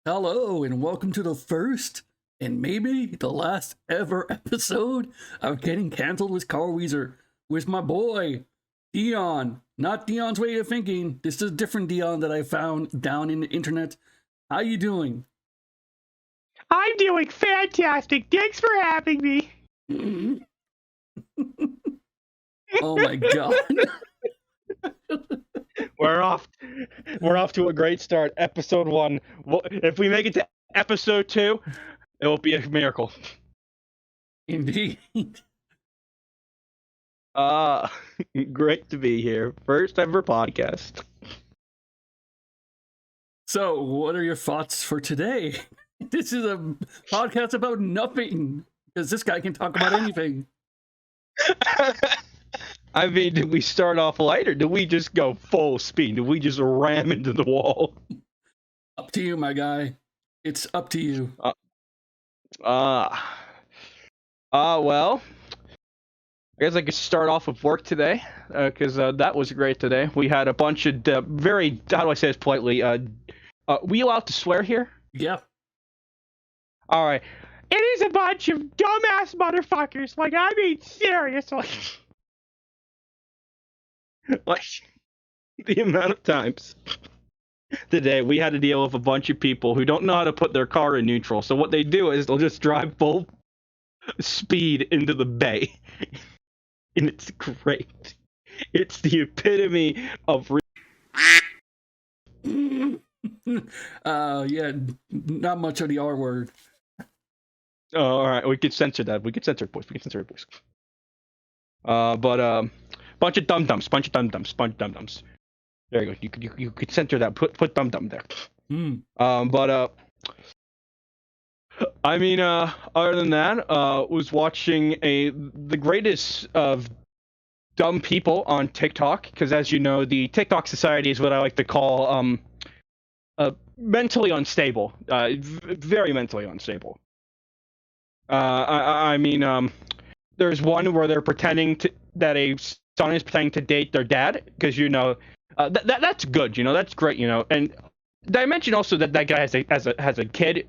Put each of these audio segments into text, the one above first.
Hello, and welcome to the first and maybe the last ever episode of Getting Cancelled with Carl Wheezer with my boy, Dion. Not Dion's way of thinking. This is a different Dion that I found down in the internet. How you doing? I'm doing fantastic. Thanks for having me. Oh my god. We're off. We're off to a great start. Episode 1. If we make it to episode 2, it will be a miracle. Indeed. Great to be here. First ever podcast. So, what are your thoughts for today? This is a podcast about nothing, because this guy can talk about anything. I mean, did we start off light or did we just go full speed? Did we just ram into the wall? Up to you, my guy. It's up to you. Well, I guess I could start off with work today, because that was great today. We had a bunch of very, how do I say this politely? We allowed to swear here? Yeah. All right. It is a bunch of dumbass motherfuckers. Like, I mean, seriously. Like, the amount of times today we had to deal with a bunch of people who don't know how to put their car in neutral. So what they do is they'll just drive full speed into the bay. And it's great. It's the epitome of... Yeah, not much of the R word. Oh, all right, we could censor that. We could censor it, boys. We could censor it, boys. Bunch of dum-dums. There you go. You could censor that. Put dum-dum there. I mean, other than that, was watching the greatest of dumb people on TikTok, because as you know, the TikTok society is what I like to call mentally unstable. Very mentally unstable. I mean, there's one where they're pretending that a son is pretending to date their dad, because that's good, that's great, And did I mention also that guy has a kid?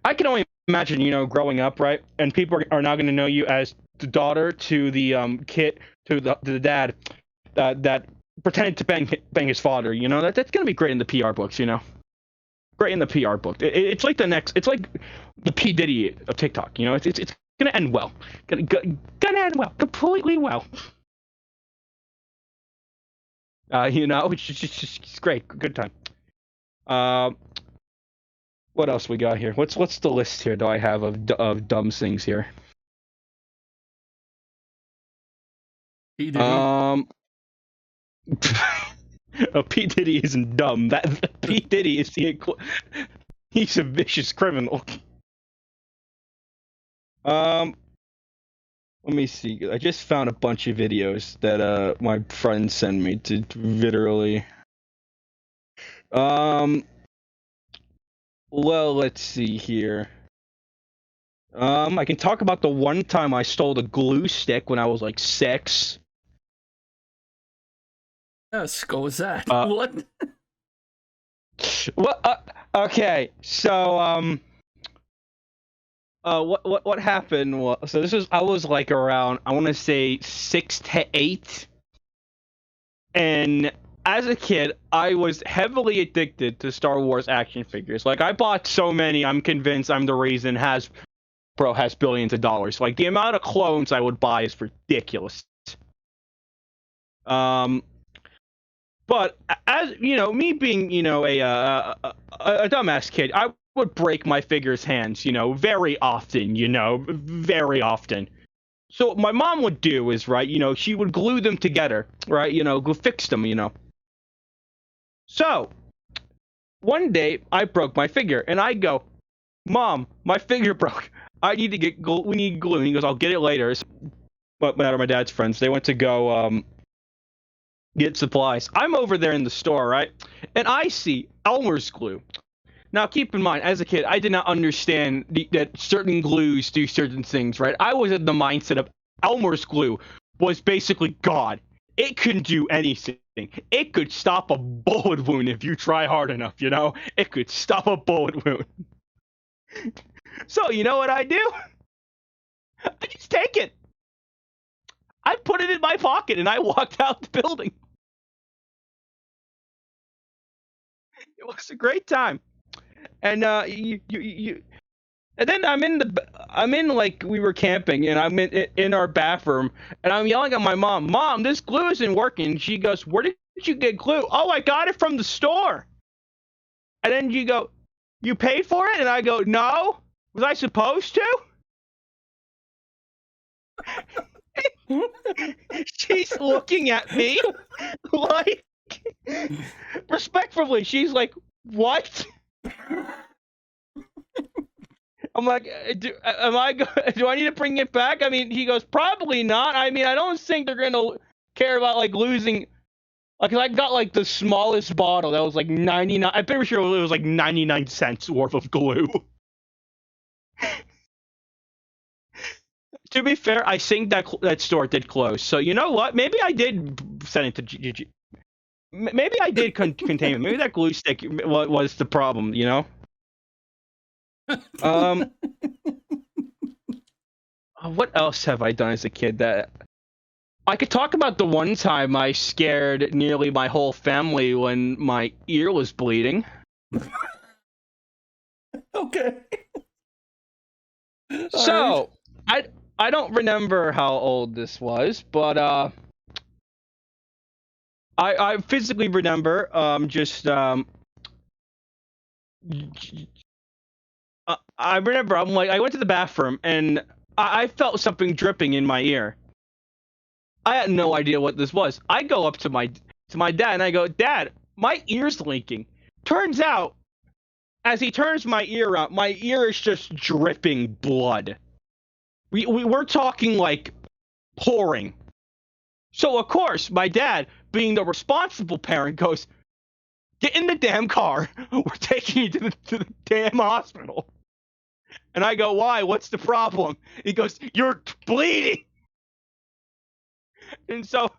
I can only imagine, growing up, right? And people are now going to know you as the daughter to the kid to the dad that pretended to bang his father. That's going to be great in the PR books. Great in the PR book. It's like it's like the P Diddy of TikTok. It's gonna end well. Gonna end well. Completely well. It's just great. Good time. What else we got here? What's the list here? Do I have of dumb things here? P. Diddy. P Diddy isn't dumb. That P Diddy is he's a vicious criminal. Let me see. I just found a bunch of videos that my friend sent me to literally. Well, let's see here. I can talk about the one time I stole the glue stick when I was like 6. Yes, go with that. What? Well, okay, so what happened was, so I was like around, I want to say 6 to 8, and as a kid I was heavily addicted to Star Wars action figures. Like, I bought so many, I'm convinced I'm the reason Hasbro has billions of dollars. Like, the amount of clones I would buy is ridiculous. But as me being a dumbass kid, I would break my figures' hands, very often, very often. So what my mom would do is, right, she would glue them together, right, fix them, So one day I broke my figure, and I go, "Mom, my figure broke. I need to get glue. We need glue." And he goes, "I'll get it later." But my dad's friends, they went to go get supplies. I'm over there in the store, right? And I see Elmer's glue. Now, keep in mind, as a kid, I did not understand that certain glues do certain things, right? I was in the mindset of Elmer's glue was basically God. It couldn't do anything. It could stop a bullet wound if you try hard enough, you know? It could stop a bullet wound. So, you know what I do? I just take it. I put it in my pocket and I walked out the building. It was a great time. And and then I'm in like we were camping and I'm in our bathroom and I'm yelling at my mom, "Mom, this glue isn't working." She goes, "Where did you get glue?" "Oh, I got it from the store." And then you go, "You paid for it?" And I go, "No. Was I supposed to?" She's looking at me like respectfully. She's like, "What?" I'm like, do I need to bring it back? I mean, he goes, "Probably not. I mean, I don't think they're gonna care about like losing." Like, I got like the smallest bottle that was like 99. I'm pretty sure it was like 99 cents worth of glue. To be fair, I think that store did close. So you know what? Maybe I did send it to GG. Maybe I did contain it. Maybe that glue stick was the problem. You know. What else have I done as a kid that I could talk about? The one time I scared nearly my whole family when my ear was bleeding. Okay. So, I don't remember how old this was, but I physically remember I remember I went to the bathroom and I felt something dripping in my ear. I had no idea what this was. I go up to my dad and I go, "Dad, my ear's leaking." Turns out, as he turns my ear out, my ear is just dripping blood. We're talking like pouring. So of course, my dad, being the responsible parent, goes, "Get in the damn car. We're taking you to the damn hospital." And I go, "Why? What's the problem?" He goes, "You're bleeding." And so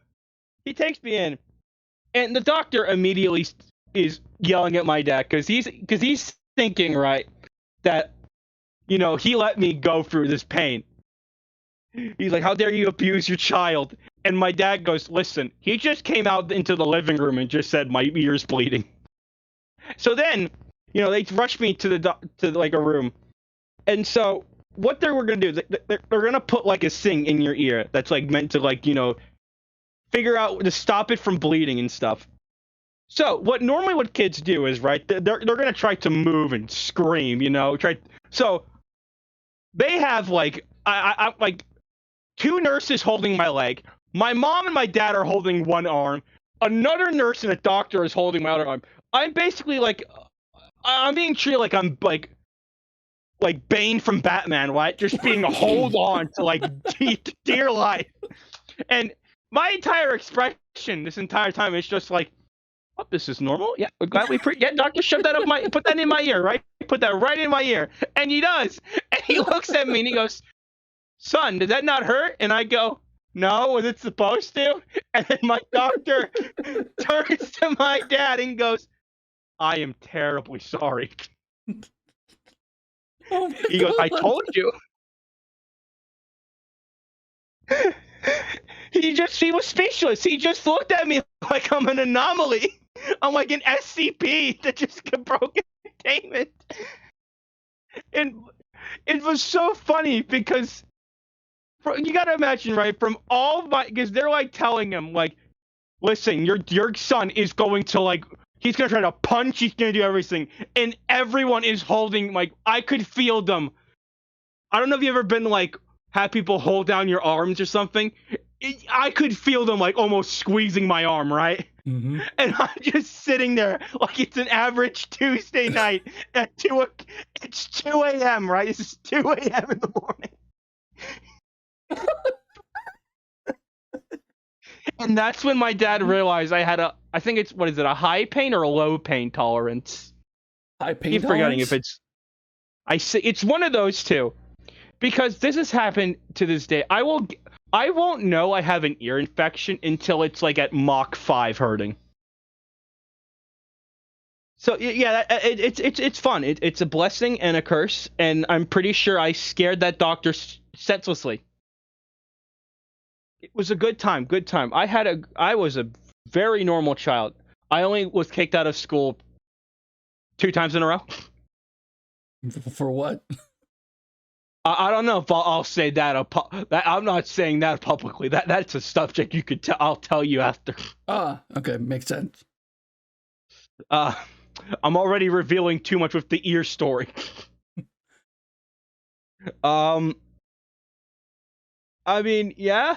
he takes me in, and the doctor immediately is yelling at my dad because he's thinking, right, that he let me go through this pain. He's like, "How dare you abuse your child?" And my dad goes, "Listen, he just came out into the living room and just said my ear's bleeding." So then, they rushed me to like a room, and so what they were gonna do, they're gonna put like a thing in your ear that's like meant to like figure out to stop it from bleeding and stuff. So what kids do is, right, they're gonna try to move and scream, So they have like I like two nurses holding my leg. My mom and my dad are holding one arm. Another nurse and a doctor is holding my other arm. I'm basically like, I'm being treated like I'm like Bane from Batman, right? Just being a hold on to like dear life. And my entire expression this entire time is just like, "Oh, this is normal. Yeah, we're glad yeah, doctor, shove that put that in my ear, right? Put that right in my ear." And he does. And he looks at me and he goes, "Son, did that not hurt?" And I go, "No, was it supposed to?" And then my doctor turns to my dad and goes, "I am terribly sorry." Oh my He goes, "I God. told you." He was speechless. He just looked at me like I'm an anomaly. I'm like an SCP that just broke containment. And it was so funny because you gotta imagine, right? Because they're like telling him, like, "Listen, your son is going to like, he's gonna try to punch, he's gonna do everything," and everyone is holding, like, I could feel them. I don't know if you ever been like have people hold down your arms or something. I could feel them like almost squeezing my arm, right? Mm-hmm. And I'm just sitting there like it's an average Tuesday night at it's 2 a.m., right? It's 2 a.m. in the morning. And that's when my dad realized I had I think it's, what is it, a high pain or a low pain tolerance? High pain Keep forgetting if tolerance? it's one of those two. Because this has happened to this day. I won't know I have an ear infection until it's like at Mach 5 hurting. So yeah, it's fun. It's a blessing and a curse, and I'm pretty sure I scared that doctor senselessly. It was a good time. Good time. I was a very normal child. I only was kicked out of school 2 times in a row. For what? I don't know if I'll say that. I'm not saying that publicly. That's a subject you could tell. I'll tell you after. Ah, okay, makes sense. Uh, I'm already revealing too much with the ear story. I mean, yeah.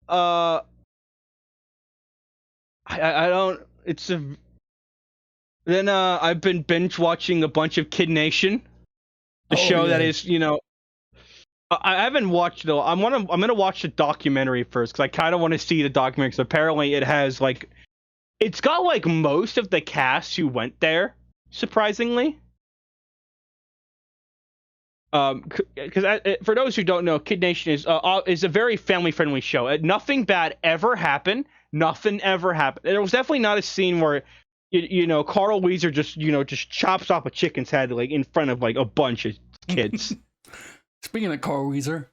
I don't. It's a. Then I've been binge watching a bunch of Kid Nation, the show that is, I haven't watched though. I'm gonna watch the documentary first because I kind of want to see the documentary. Because apparently it has like, it's got like most of the cast who went there. Surprisingly, because for those who don't know, Kid Nation is a very family friendly show. Nothing bad ever happened. Nothing ever happened. There was definitely not a scene where, Carl Wheezer just chops off a chicken's head like in front of like a bunch of kids. Speaking of Carl Wheezer.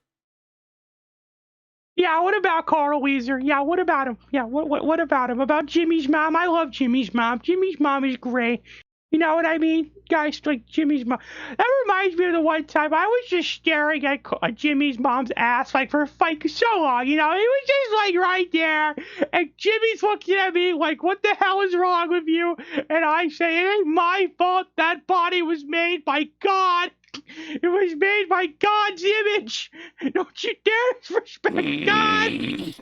Yeah, what about Carl Wheezer? Yeah, what about him? Yeah, what about him? About Jimmy's mom? I love Jimmy's mom. Jimmy's mom is great. You know what I mean? Guys, like Jimmy's mom. That reminds me of the one time I was just staring at Jimmy's mom's ass like for so long. It was just like right there. And Jimmy's looking at me like, what the hell is wrong with you? And I say, it ain't my fault. That body was made by God. It was made by God's image. Don't you dare disrespect God.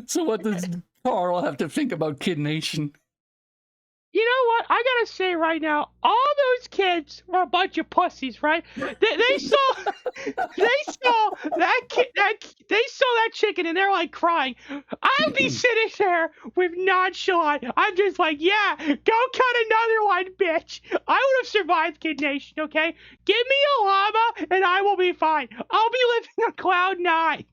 So what does Carl have to think about Kid Nation? You know what? I gotta say right now, all those kids were a bunch of pussies, right? They saw that chicken and they're like crying. I'd be sitting there with nonchalant. I'm just like, yeah, go cut another one, bitch. I would have survived Kid Nation, okay? Give me a llama and I will be fine. I'll be living on cloud 9.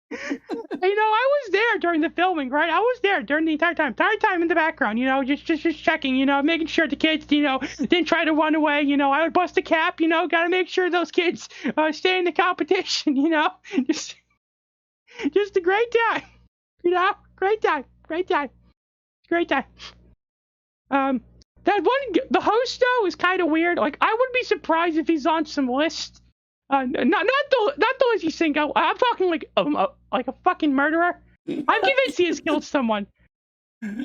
I was there during the filming, right? I was there during the entire time in the background, just checking, making sure the kids, didn't try to run away, I would bust a cap, gotta make sure those kids stay in the competition, just a great time, great time. The host though is kind of weird. Like, I wouldn't be surprised if he's on some list. Not the Lizzie Cinco. I'm talking like a fucking murderer. I'm convinced he has killed someone.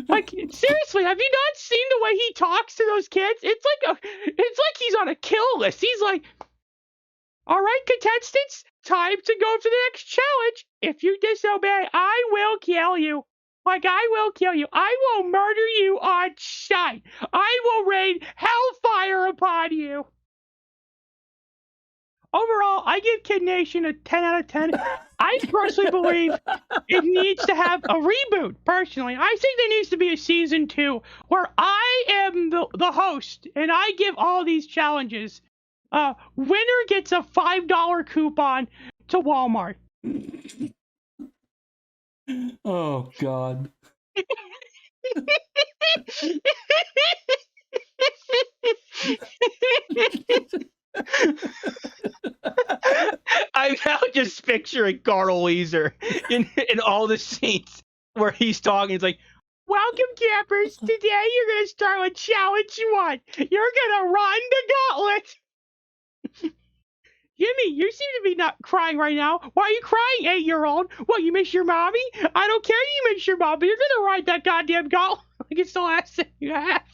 Like, seriously, have you not seen the way he talks to those kids? It's like he's on a kill list. He's like, all right, contestants, time to go to the next challenge. If you disobey, I will kill you. Like, I will kill you. I will murder you on sight. I will rain hellfire upon you. Overall, I give Kid Nation a 10 out of 10. I personally believe it needs to have a reboot, personally. I think there needs to be a season 2 where I am the host and I give all these challenges. Winner gets a $5 coupon to Walmart. Oh, God. I'm now just picturing Carl Wheezer in all the scenes where he's talking. It's like, welcome, campers. Today you're going to start with challenge 1. You're going to run the gauntlet. Jimmy, you seem to be not crying right now. Why are you crying, 8-year-old? What, you miss your mommy? I don't care you miss your mom, but you're going to ride that goddamn gauntlet like it's the last thing you have.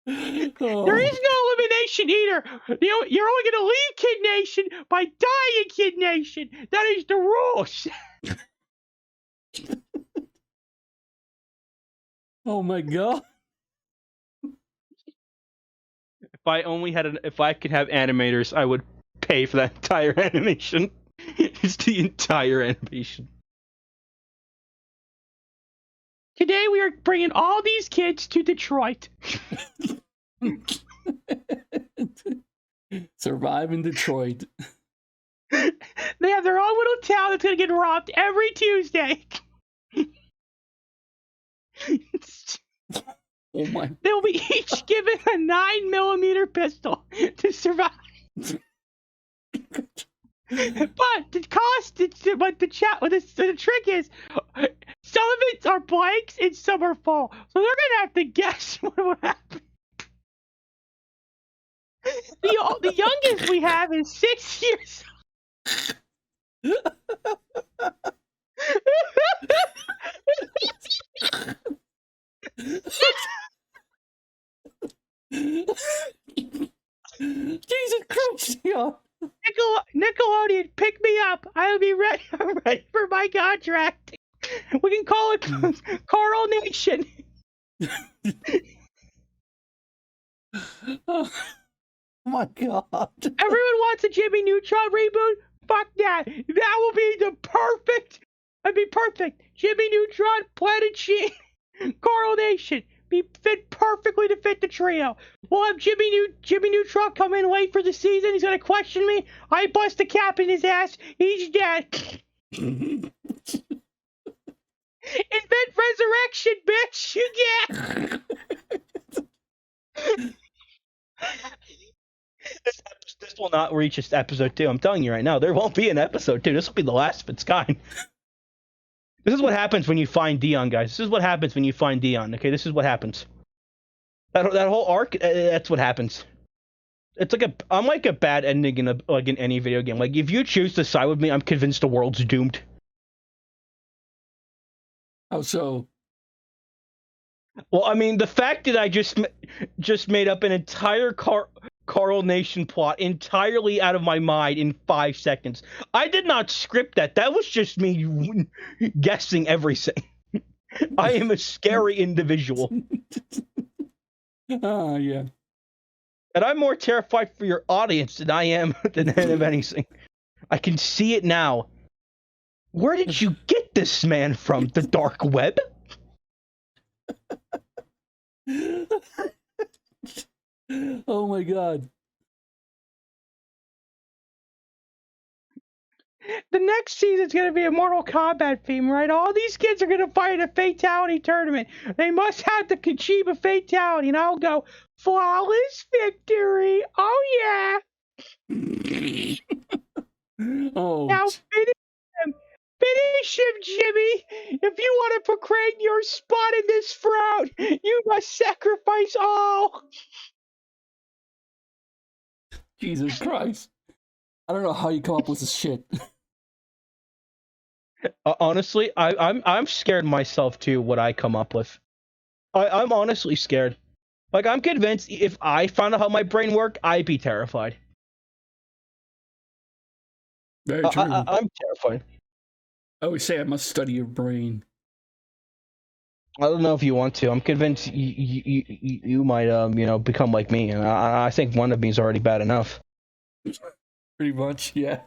There is no elimination either. You're only going to leave Kid Nation by dying, Kid Nation. That is the rules. Oh my God. If I could have animators, I would pay for that entire animation. It's the entire animation. Today we are bringing all these kids to Detroit. Survive in Detroit. They have their own little town that's gonna get robbed every Tuesday. Oh my! They'll be each given a 9mm pistol to survive. But the trick is, some of it are blanks and some are full, so they're gonna have to guess what will happen. The youngest we have is 6 years Jesus Christ! Yeah. Nickelodeon, pick me up. I'll be ready. I'm ready for my contract. We can call it Carl Nation. Oh my God! Everyone wants a Jimmy Neutron reboot. Fuck that. That will be the perfect. That'd be perfect. Jimmy Neutron, Planet Sheen, Carl Nation. Be fit perfectly to fit the trio. We'll have Jimmy Neutron come in late for the season. He's gonna question me. I bust a cap in his ass. He's dead. Invent resurrection, bitch. You get. This will not reach this episode 2. I'm telling you right now, there won't be an episode 2. This will be the last of its kind. This is what happens when you find Dion, guys. This is what happens when you find Dion. Okay, this is what happens. That whole arc, that's what happens. It's like I'm like a bad ending in any video game. Like if you choose to side with me, I'm convinced the world's doomed. How so? Well, I mean, the fact that I just made up an entire Carl Nation plot entirely out of my mind in 5 seconds. I did not script that. That was just me guessing everything. I am a scary individual. Yeah. And I'm more terrified for your audience than I am than of anything. I can see it now. Where did you get this man from? The dark web? Oh my God. The next season's gonna be a Mortal Kombat theme, right? All these kids are gonna fight a fatality tournament. They must have to achieve a fatality, and I'll go flawless victory. Oh yeah! Oh. Now finish him, Jimmy. If you want to proclaim your spot in this throne, you must sacrifice all. Jesus Christ. I don't know how you come up with this shit. Honestly, I'm scared myself too. What I come up with, I'm honestly scared. Like I'm convinced if I found out how my brain worked, I'd be terrified. Very true. I'm terrified. I always say I must study your brain. I don't know if you want to. I'm convinced you might become like me, and I think one of me is already bad enough. Pretty much, yeah.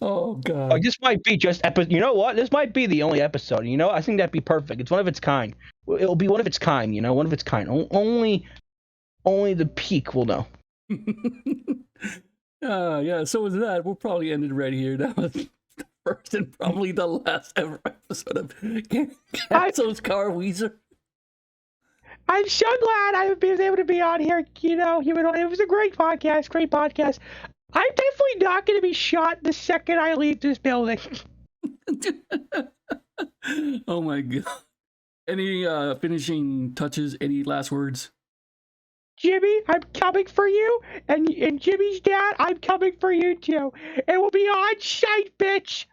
Oh God. Like, this might be just episode. You know what? This might be the only episode. You know, I think that'd be perfect. It's one of its kind. It'll be one of its kind. You know, one of its kind. Only the peak will know. Yeah. So with that, we'll probably end it right here. That was the first and probably the last ever episode of Cancel's Car Wheezer. I'm so glad I was able to be on here. You know, it was a great podcast. I'm definitely not going to be shot the second I leave this building. Oh my God. Any finishing touches? Any last words? Jimmy, I'm coming for you, and Jimmy's dad, I'm coming for you too. It will be on site, bitch.